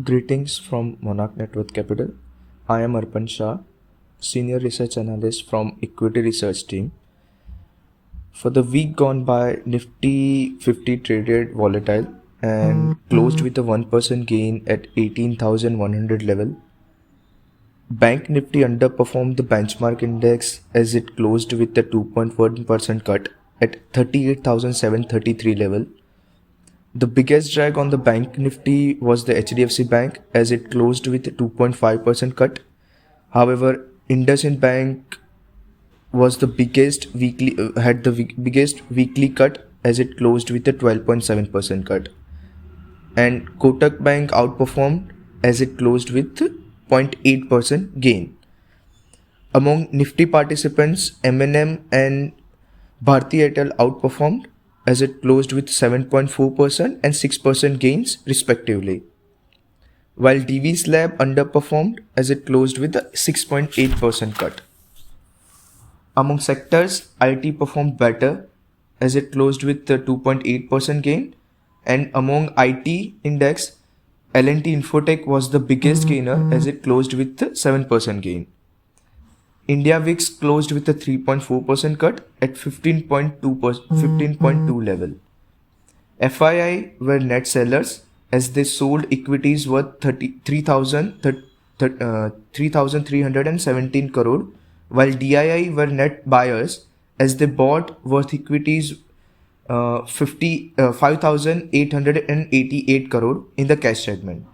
Greetings from Monarch Network Capital. I am Arpan Shah, Senior Research Analyst from Equity Research Team. For the week gone by, Nifty 50 traded volatile and closed with a 1% gain at 18,100 level. Bank Nifty underperformed the benchmark index as it closed with a 2.1% cut at 38,733 level. The biggest drag on the Bank Nifty was the HDFC Bank as it closed with a 2.5% cut. However, IndusInd Bank was the biggest biggest weekly cut as it closed with a 12.7% cut. And Kotak Bank outperformed as it closed with 0.8% gain. Among Nifty participants, M&M and Bharti Airtel outperformed as it closed with 7.4% and 6% gains respectively, while Divi's Slab underperformed as it closed with a 6.8% cut. Among sectors, IT performed better as it closed with a 2.8% gain, and among IT index, L&T Infotech was the biggest gainer as it closed with a 7% gain. India VIX closed with a 3.4% cut at 15.2 level. FII were net sellers as they sold equities worth 3,317 crore, while DII were net buyers as they bought worth equities 5,888 crore in the cash segment.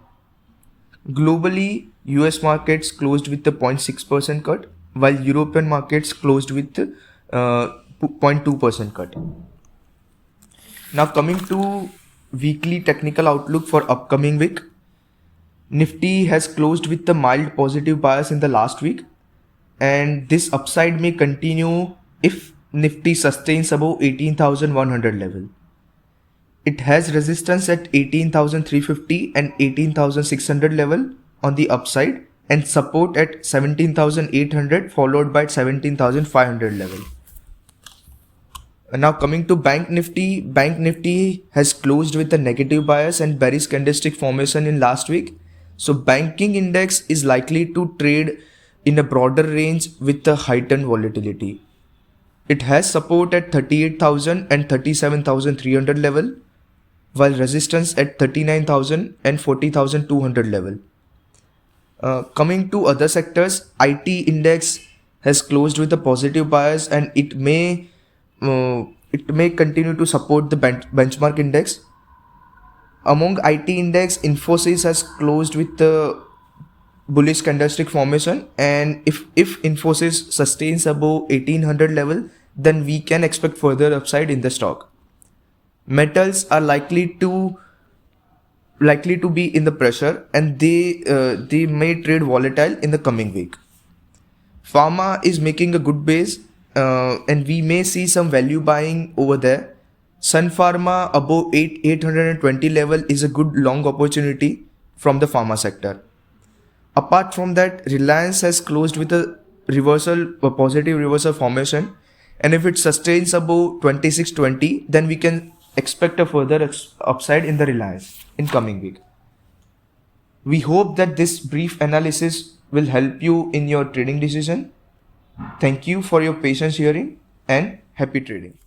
Globally, US markets closed with a 0.6% cut, while European markets closed with 0.2% cut. Now coming to weekly technical outlook for upcoming week. Nifty has closed with a mild positive bias in the last week, and this upside may continue if Nifty sustains above 18,100 level. It has resistance at 18,350 and 18,600 level on the upside, and support at 17,800 followed by 17,500 level. Now coming to Bank Nifty has closed with a negative bias and bearish candlestick formation in last week. So banking index is likely to trade in a broader range with a heightened volatility. It has support at 38,000 and 37,300 level, while resistance at 39,000 and 40,200 level. Coming to other sectors, IT index has closed with a positive bias and it may continue to support the benchmark index. Among IT index, Infosys has closed with the bullish candlestick formation, and if Infosys sustains above 1800 level, then we can expect further upside in the stock. Metals are likely to be in the pressure, and they may trade volatile in the coming week. Pharma is making a good base, and we may see some value buying over there. Sun Pharma above 820 level is a good long opportunity from the pharma sector. Apart from that, Reliance has closed with a positive reversal formation, and if it sustains above 2620, then we can expect a further upside in the Reliance in coming week. We hope that this brief analysis will help you in your trading decision. Thank you for your patience hearing, and happy trading.